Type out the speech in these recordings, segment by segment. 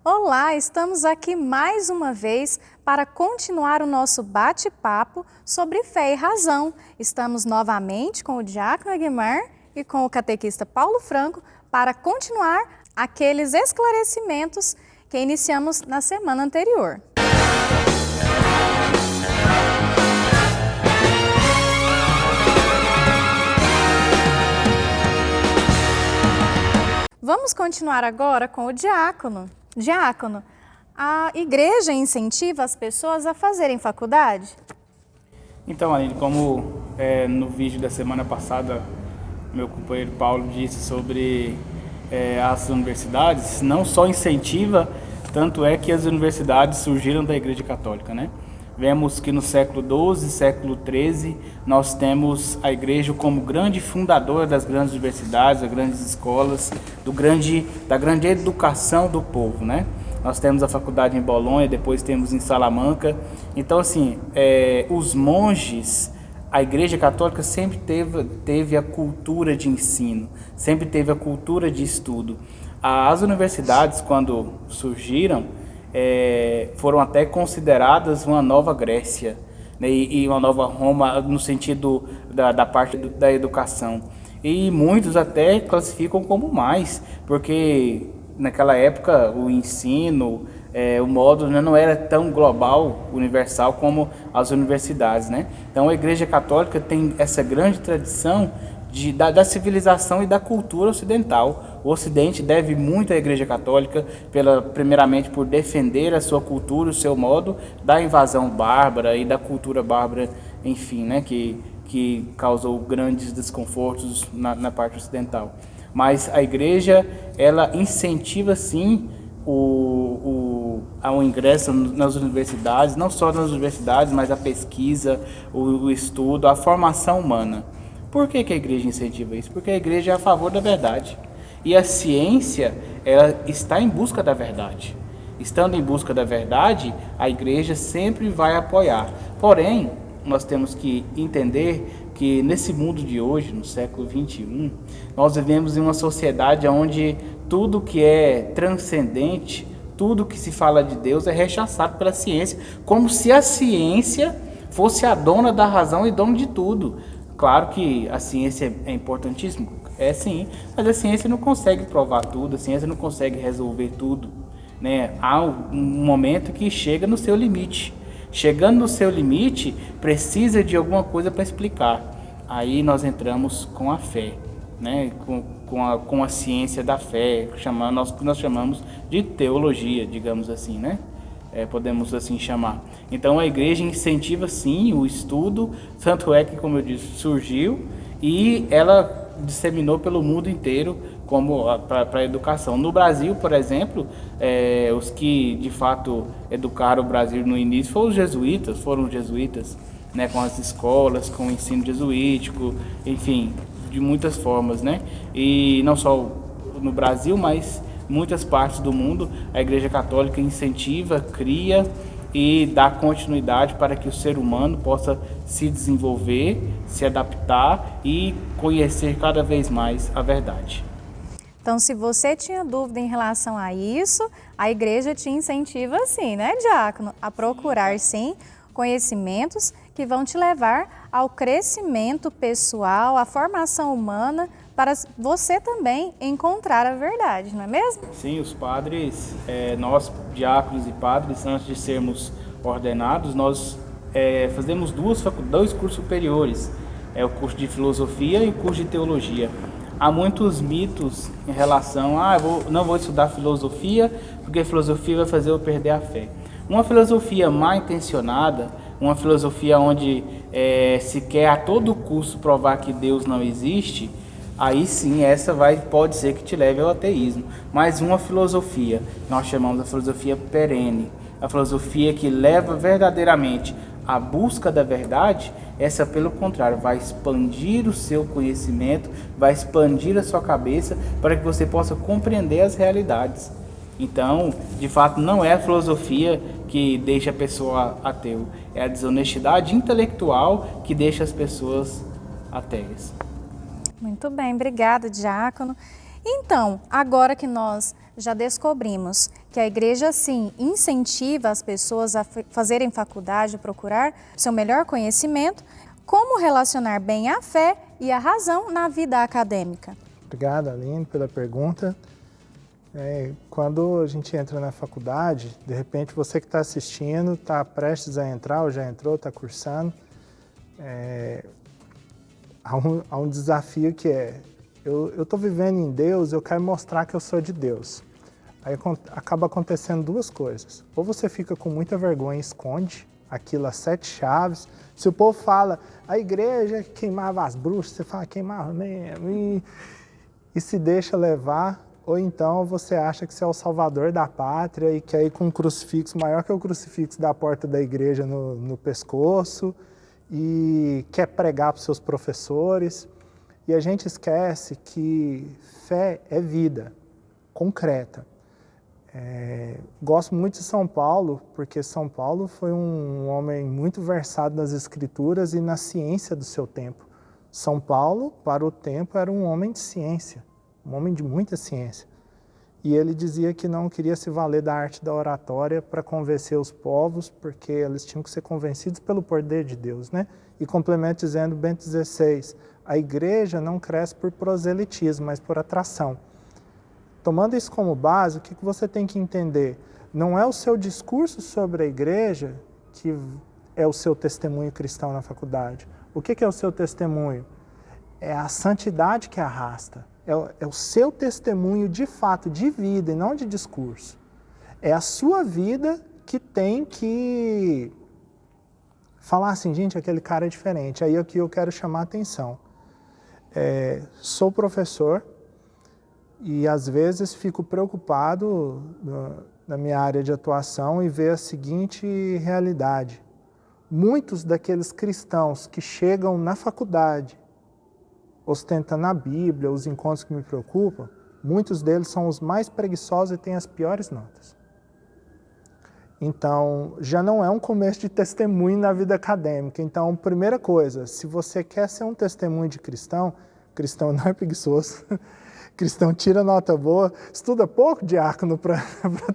Olá, estamos aqui mais uma vez para continuar o nosso bate-papo sobre fé e razão. Estamos novamente com o diácono Aguimar e com o catequista Paulo Franco para continuar aqueles esclarecimentos que iniciamos na semana anterior. Vamos continuar agora com o diácono. Diácono, a igreja incentiva as pessoas a fazerem faculdade? Então, Aline, como no vídeo da semana passada meu companheiro Paulo disse sobre as universidades, não só incentiva, tanto é que as universidades surgiram da Igreja Católica, né? Vemos que no século XII, século XIII, nós temos a igreja como grande fundadora das grandes universidades, das grandes escolas, da grande educação do povo, né? Nós temos a faculdade em Bolonha, depois temos em Salamanca. Então, assim, os monges, a Igreja Católica sempre teve a cultura de ensino, sempre teve a cultura de estudo. As universidades, quando surgiram, foram até consideradas uma nova Grécia, né, e uma nova Roma no sentido da parte da educação. E muitos até classificam como mais, porque naquela época o ensino, o modo, né, não era tão global, universal como as universidades, né? Então a Igreja Católica tem essa grande tradição da civilização e da cultura ocidental. O Ocidente deve muito à Igreja Católica, primeiramente por defender a sua cultura, o seu modo, da invasão bárbara e da cultura bárbara, enfim, né, que causou grandes desconfortos na parte ocidental. Mas a Igreja, ela incentiva sim ao ingresso nas universidades, não só nas universidades, mas a pesquisa, o estudo, a formação humana. Por que a igreja incentiva isso? Porque a igreja é a favor da verdade. E a ciência, ela está em busca da verdade. Estando em busca da verdade, a igreja sempre vai apoiar. Porém, nós temos que entender que nesse mundo de hoje, no século XXI, nós vivemos em uma sociedade onde tudo que é transcendente, tudo que se fala de Deus é rechaçado pela ciência, como se a ciência fosse a dona da razão e dona de tudo. Claro que a ciência é importantíssima, sim, mas a ciência não consegue provar tudo, a ciência não consegue resolver tudo, né? Há um momento que chega no seu limite. Chegando no seu limite, precisa de alguma coisa para explicar. Aí nós entramos com a fé, né? com a ciência da fé, nós chamamos de teologia, digamos assim, né? Podemos assim chamar. Então a igreja incentiva sim o estudo, tanto é que, como eu disse, surgiu e ela disseminou pelo mundo inteiro como para a educação. No Brasil, por exemplo, os que de fato educaram o Brasil no início foram os jesuítas, né, com as escolas, com o ensino jesuítico, enfim, de muitas formas, né? E não só no Brasil, mas muitas partes do mundo, a Igreja Católica incentiva, cria e dá continuidade para que o ser humano possa se desenvolver, se adaptar e conhecer cada vez mais a verdade. Então, se você tinha dúvida em relação a isso, a igreja te incentiva sim, né, diácono? A procurar sim conhecimentos que vão te levar ao crescimento pessoal, à formação humana, para você também encontrar a verdade, não é mesmo? Sim, os padres, nós diáconos e padres, antes de sermos ordenados, nós fazemos dois cursos superiores, o curso de filosofia e o curso de teologia. Há muitos mitos em relação não vou estudar filosofia, porque filosofia vai fazer eu perder a fé. Uma filosofia mal intencionada, uma filosofia onde se quer a todo custo provar que Deus não existe, aí sim, pode ser que te leve ao ateísmo. Mas uma filosofia, nós chamamos de filosofia perene, a filosofia que leva verdadeiramente à busca da verdade, essa, pelo contrário, vai expandir o seu conhecimento, vai expandir a sua cabeça para que você possa compreender as realidades. Então, de fato, não é a filosofia que deixa a pessoa ateu, é a desonestidade intelectual que deixa as pessoas ateias. Muito bem, obrigada, diácono. Então, agora que nós já descobrimos que a igreja, sim, incentiva as pessoas a fazerem faculdade, procurar seu melhor conhecimento, como relacionar bem a fé e a razão na vida acadêmica? Obrigado, Aline, pela pergunta. Quando a gente entra na faculdade, de repente você que está assistindo, está prestes a entrar ou já entrou, está cursando, há um desafio que eu estou vivendo em Deus, eu quero mostrar que eu sou de Deus. Aí acaba acontecendo duas coisas. Ou você fica com muita vergonha e esconde aquilo às 7 chaves. Se o povo fala, a igreja queimava as bruxas, você fala, queimava mesmo, e se deixa levar. Ou então você acha que você é o salvador da pátria e que aí com um crucifixo maior que o crucifixo da porta da igreja no pescoço e quer pregar para os seus professores. E a gente esquece que fé é vida concreta. Gosto muito de São Paulo, porque São Paulo foi um homem muito versado nas escrituras e na ciência do seu tempo. São Paulo, para o tempo, era um homem de ciência, um homem de muita ciência. E ele dizia que não queria se valer da arte da oratória para convencer os povos, porque eles tinham que ser convencidos pelo poder de Deus, né? E complementa dizendo, Bento XVI, a igreja não cresce por proselitismo, mas por atração. Tomando isso como base, o que você tem que entender? Não é o seu discurso sobre a igreja que é o seu testemunho cristão na faculdade. O que é o seu testemunho? É a santidade que arrasta. É o seu testemunho de fato, de vida e não de discurso. É a sua vida que tem que falar assim, gente, aquele cara é diferente. Aí aqui eu quero chamar a atenção. Sou professor e às vezes fico preocupado na minha área de atuação e ver a seguinte realidade. Muitos daqueles cristãos que chegam na faculdade ostentando a Bíblia, os encontros que me preocupam, muitos deles são os mais preguiçosos e têm as piores notas. Então, já não é um começo de testemunho na vida acadêmica. Então, primeira coisa, se você quer ser um testemunho de cristão, cristão não é preguiçoso, cristão tira nota boa, estuda pouco, diácono, para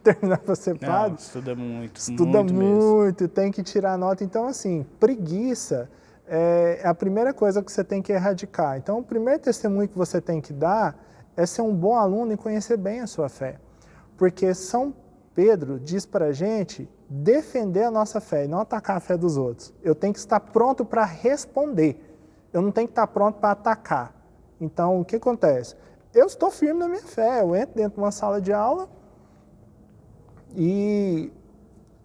terminar para ser padre. Não, estuda muito. Estuda muito, tem que tirar nota. Então, assim, preguiça é a primeira coisa que você tem que erradicar. Então, o primeiro testemunho que você tem que dar é ser um bom aluno e conhecer bem a sua fé. Porque São Pedro diz para a gente defender a nossa fé e não atacar a fé dos outros. Eu tenho que estar pronto para responder. Eu não tenho que estar pronto para atacar. Então, o que acontece? Eu estou firme na minha fé. Eu entro dentro de uma sala de aula e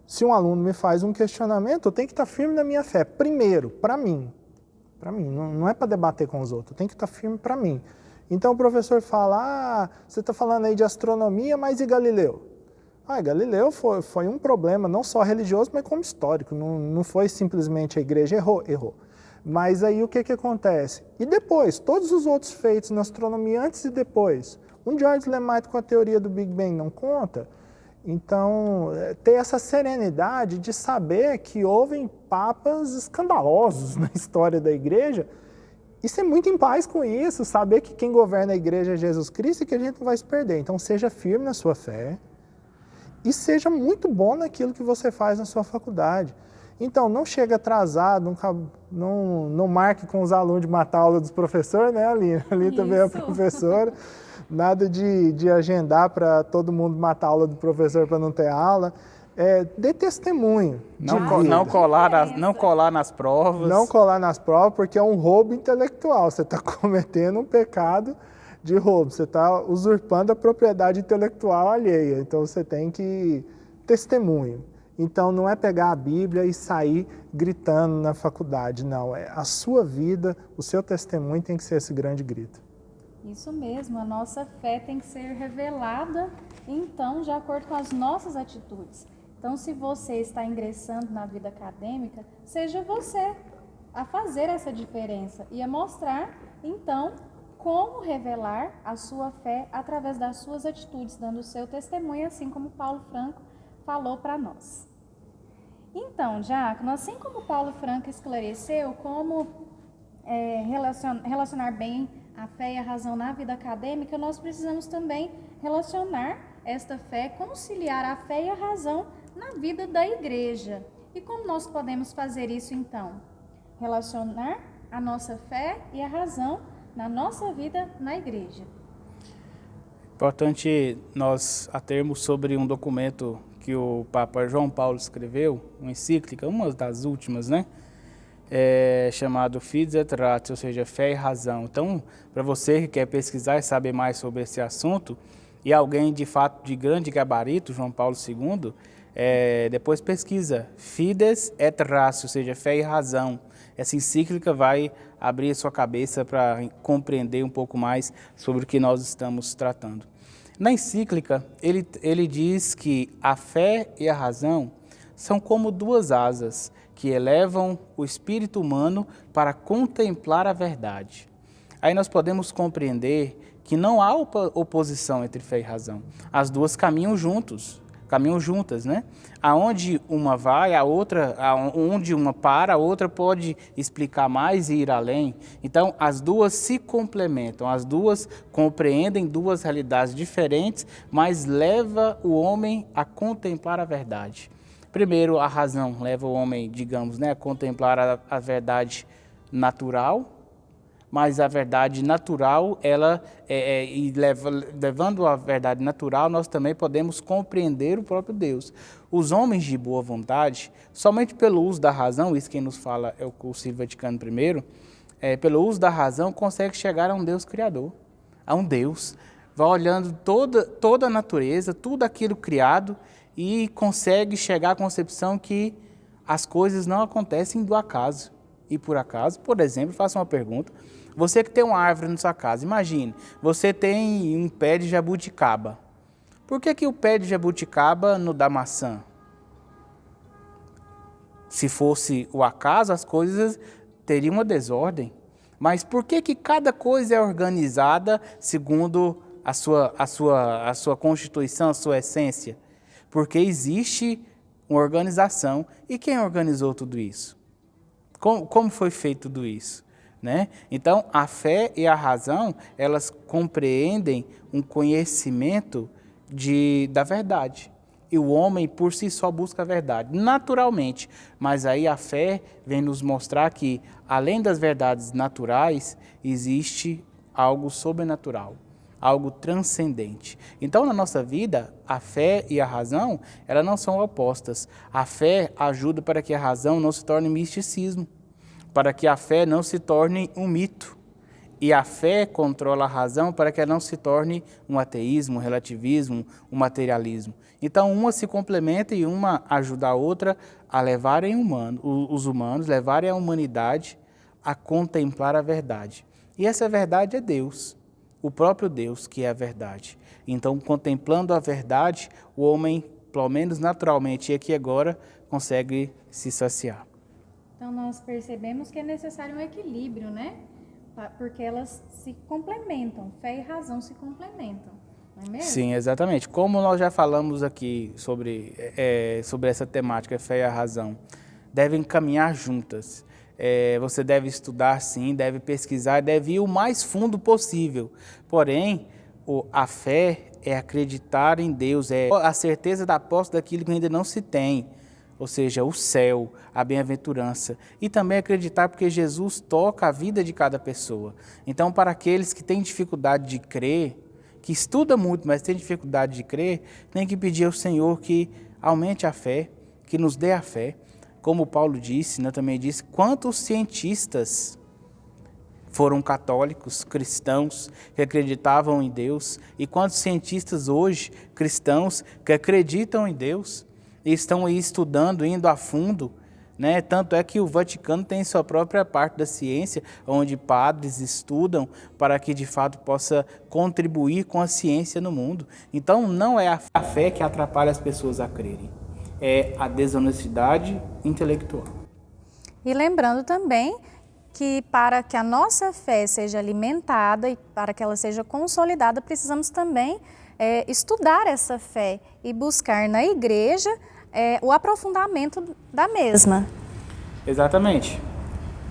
se um aluno me faz um questionamento, eu tenho que estar firme na minha fé. Primeiro, para mim. Para mim, não é para debater com os outros. Eu tenho que estar firme para mim. Então o professor fala, você está falando aí de astronomia, mas e Galileu? Galileu foi um problema, não só religioso, mas como histórico. Não foi simplesmente a igreja errou. Mas aí o que acontece? E depois, todos os outros feitos na astronomia antes e depois. Um George Lemaître com a teoria do Big Bang não conta? Então, ter essa serenidade de saber que houve papas escandalosos na história da igreja e ser muito em paz com isso, saber que quem governa a igreja é Jesus Cristo e que a gente não vai se perder. Então, seja firme na sua fé e seja muito bom naquilo que você faz na sua faculdade. Então, não chega atrasado, não marque com os alunos de matar a aula dos professores, né, Aline? A Aline também é professora. Nada de agendar para todo mundo matar a aula do professor para não ter aula. Dê testemunho. Não colar nas provas. Não colar nas provas, porque é um roubo intelectual. Você está cometendo um pecado de roubo. Você está usurpando a propriedade intelectual alheia. Então você tem que testemunho. Então não é pegar a Bíblia e sair gritando na faculdade. Não, é a sua vida, o seu testemunho tem que ser esse grande grito. Isso mesmo, a nossa fé tem que ser revelada, então, de acordo com as nossas atitudes. Então, se você está ingressando na vida acadêmica, seja você a fazer essa diferença e a mostrar, então, como revelar a sua fé através das suas atitudes, dando o seu testemunho, assim como Paulo Franco falou para nós. Então, Diácono, assim como Paulo Franco esclareceu como relacionar bem a fé e a razão na vida acadêmica, nós precisamos também relacionar esta fé, conciliar a fé e a razão na vida da igreja. E como nós podemos fazer isso então? Relacionar a nossa fé e a razão na nossa vida na igreja. Importante nós atermos sobre um documento que o Papa João Paulo escreveu, uma encíclica, uma das últimas, né? Chamado Fides et Ratio, ou seja, fé e razão. Então, para você que quer pesquisar e saber mais sobre esse assunto, e alguém de fato de grande gabarito, João Paulo II, depois pesquisa Fides et Ratio, ou seja, fé e razão. Essa encíclica vai abrir a sua cabeça para compreender um pouco mais sobre o que nós estamos tratando. Na encíclica, ele diz que a fé e a razão são como duas asas que elevam o espírito humano para contemplar a verdade. Aí nós podemos compreender que não há oposição entre fé e razão. As duas caminham juntas, né? Aonde uma vai, onde uma para, a outra pode explicar mais e ir além. Então, as duas se complementam, as duas compreendem duas realidades diferentes, mas leva o homem a contemplar a verdade. Primeiro, a razão leva o homem, digamos, né, a contemplar a verdade natural, mas a verdade natural, levando a verdade natural, nós também podemos compreender o próprio Deus. Os homens de boa vontade, somente pelo uso da razão, isso quem nos fala é o Concílio Vaticano I, pelo uso da razão, consegue chegar a um Deus criador, a um Deus. Vai olhando toda a natureza, tudo aquilo criado, e consegue chegar à concepção que as coisas não acontecem do acaso. E por acaso, por exemplo, faço uma pergunta. Você que tem uma árvore na sua casa, imagine, você tem um pé de jabuticaba. Por que o pé de jabuticaba não dá maçã? Se fosse o acaso, as coisas teriam uma desordem. Mas por que cada coisa é organizada segundo a sua constituição, a sua essência? Porque existe uma organização. E quem organizou tudo isso? Como foi feito tudo isso? Né? Então, a fé e a razão, elas compreendem um conhecimento da verdade. E o homem, por si só, busca a verdade, naturalmente. Mas aí a fé vem nos mostrar que, além das verdades naturais, existe algo sobrenatural, algo transcendente. Então, na nossa vida, a fé e a razão, elas não são opostas. A fé ajuda para que a razão não se torne misticismo, para que a fé não se torne um mito. E a fé controla a razão para que ela não se torne um ateísmo, um relativismo, um materialismo. Então, uma se complementa e uma ajuda a outra a levarem os humanos, levarem a humanidade a contemplar a verdade. E essa verdade é Deus, o próprio Deus que é a verdade. Então, contemplando a verdade, o homem, pelo menos naturalmente e aqui agora, consegue se saciar. Então, nós percebemos que é necessário um equilíbrio, né? Porque elas se complementam, fé e razão se complementam, não é mesmo? Sim, exatamente. Como nós já falamos aqui sobre essa temática, fé e a razão, devem caminhar juntas. Você deve estudar, sim, deve pesquisar, deve ir o mais fundo possível. Porém, a fé é acreditar em Deus, é a certeza da posse daquilo que ainda não se tem. Ou seja, o céu, a bem-aventurança. E também acreditar porque Jesus toca a vida de cada pessoa. Então, para aqueles que têm dificuldade de crer, que estudam muito, mas têm dificuldade de crer, tem que pedir ao Senhor que aumente a fé, que nos dê a fé. Como Paulo disse, também disse, quantos cientistas foram católicos, cristãos, que acreditavam em Deus, e quantos cientistas hoje, cristãos, que acreditam em Deus, e estão aí estudando, indo a fundo, né? Tanto é que o Vaticano tem sua própria parte da ciência, onde padres estudam para que de fato possa contribuir com a ciência no mundo. Então não é a fé que atrapalha as pessoas a crerem, é a desonestidade intelectual. E lembrando também que para que a nossa fé seja alimentada e para que ela seja consolidada, precisamos também estudar essa fé e buscar na igreja o aprofundamento da mesma. Exatamente.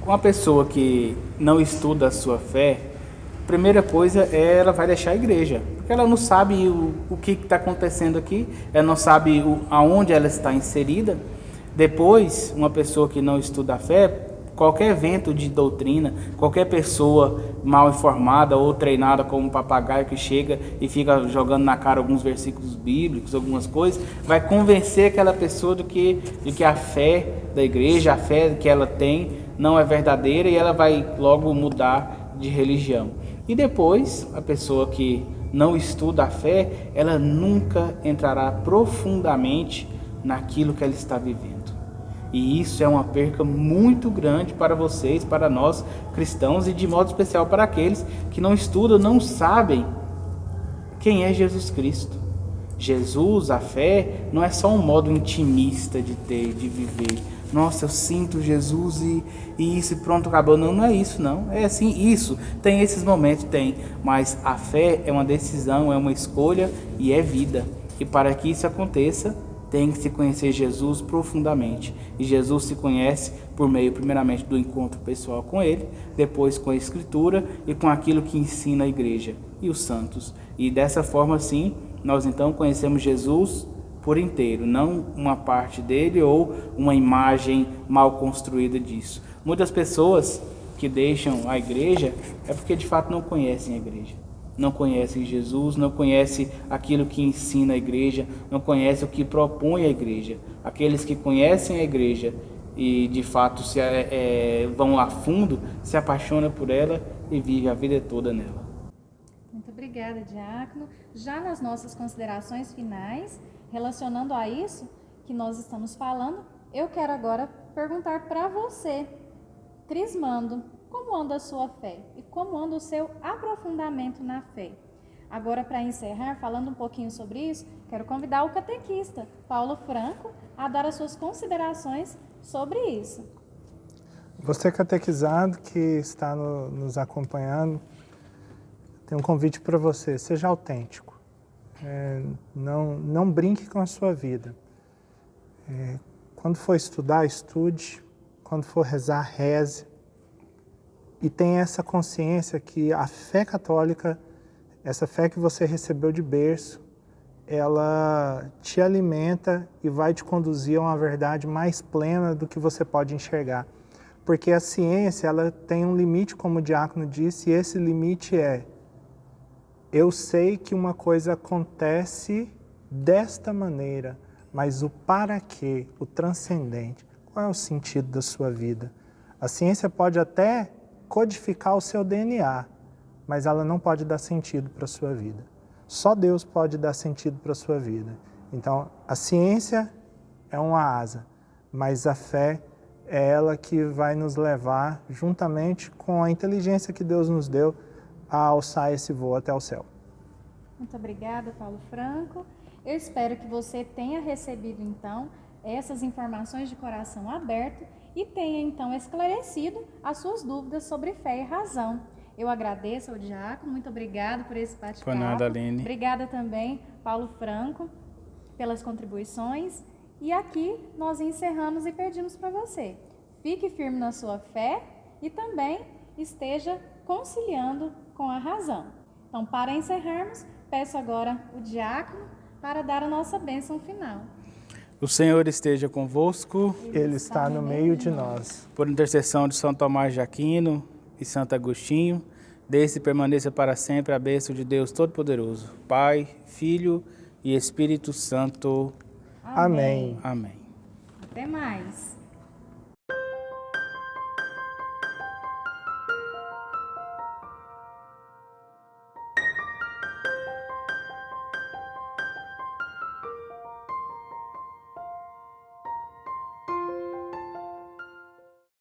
Uma pessoa que não estuda a sua fé, primeira coisa é ela vai deixar a igreja, porque ela não sabe o que está acontecendo aqui, ela não sabe aonde ela está inserida. Depois, uma pessoa que não estuda a fé, qualquer vento de doutrina, qualquer pessoa mal informada ou treinada como um papagaio que chega e fica jogando na cara alguns versículos bíblicos, algumas coisas, vai convencer aquela pessoa de que a fé da igreja, a fé que ela tem, não é verdadeira, e ela vai logo mudar de religião. E depois, a pessoa que não estuda a fé, ela nunca entrará profundamente naquilo que ela está vivendo. E isso é uma perca muito grande para vocês, para nós cristãos, e de modo especial para aqueles que não estudam, não sabem quem é Jesus Cristo. Jesus, a fé, não é só um modo intimista de ter, de viver. Nossa, eu sinto Jesus e isso e pronto, acabou. Não, não é isso, não. É assim, isso. Tem esses momentos, tem. Mas a fé é uma decisão, é uma escolha e é vida. E para que isso aconteça, tem que se conhecer Jesus profundamente. E Jesus se conhece por meio, primeiramente, do encontro pessoal com Ele, depois com a Escritura e com aquilo que ensina a igreja e os santos. E dessa forma, sim, nós então conhecemos Jesus por inteiro, não uma parte dele ou uma imagem mal construída disso. Muitas pessoas que deixam a igreja é porque de fato não conhecem a igreja. Não conhecem Jesus, não conhecem aquilo que ensina a igreja, não conhecem o que propõe a igreja. Aqueles que conhecem a igreja e de fato vão a fundo, se apaixonam por ela e vivem a vida toda nela. Muito obrigada, diácono. Já nas nossas considerações finais, relacionando a isso que nós estamos falando, eu quero agora perguntar para você, Crismando, como anda a sua fé e como anda o seu aprofundamento na fé? Agora, para encerrar, falando um pouquinho sobre isso, quero convidar o catequista Paulo Franco a dar as suas considerações sobre isso. Você catequizado que está nos acompanhando, tem um convite para você, seja autêntico. Não brinque com a sua vida. Quando for estudar, estude. Quando for rezar, reze. E tenha essa consciência que a fé católica, essa fé que você recebeu de berço, ela te alimenta e vai te conduzir a uma verdade mais plena do que você pode enxergar. Porque a ciência, ela tem um limite, como o diácono disse, e esse limite é: eu sei que uma coisa acontece desta maneira, mas o para quê, o transcendente, qual é o sentido da sua vida? A ciência pode até codificar o seu DNA, mas ela não pode dar sentido para a sua vida. Só Deus pode dar sentido para a sua vida. Então, a ciência é uma asa, mas a fé é ela que vai nos levar, juntamente com a inteligência que Deus nos deu, a alçar esse voo até o céu. Muito obrigada, Paulo Franco. Eu espero que você tenha recebido, então, essas informações de coração aberto e tenha, então, esclarecido as suas dúvidas sobre fé e razão. Eu agradeço ao diácono, muito obrigada por esse bate-papo. Por nada, Aline. Obrigada também, Paulo Franco, pelas contribuições. E aqui nós encerramos e pedimos para você: fique firme na sua fé e também esteja conciliando com a razão. Então, para encerrarmos, peço agora o diácono para dar a nossa bênção final. O Senhor esteja convosco. Ele está no meio de nós. Por intercessão de São Tomás de Aquino e Santo Agostinho, desde e permaneça para sempre a bênção de Deus Todo-Poderoso, Pai, Filho e Espírito Santo. Amém. Amém. Até mais.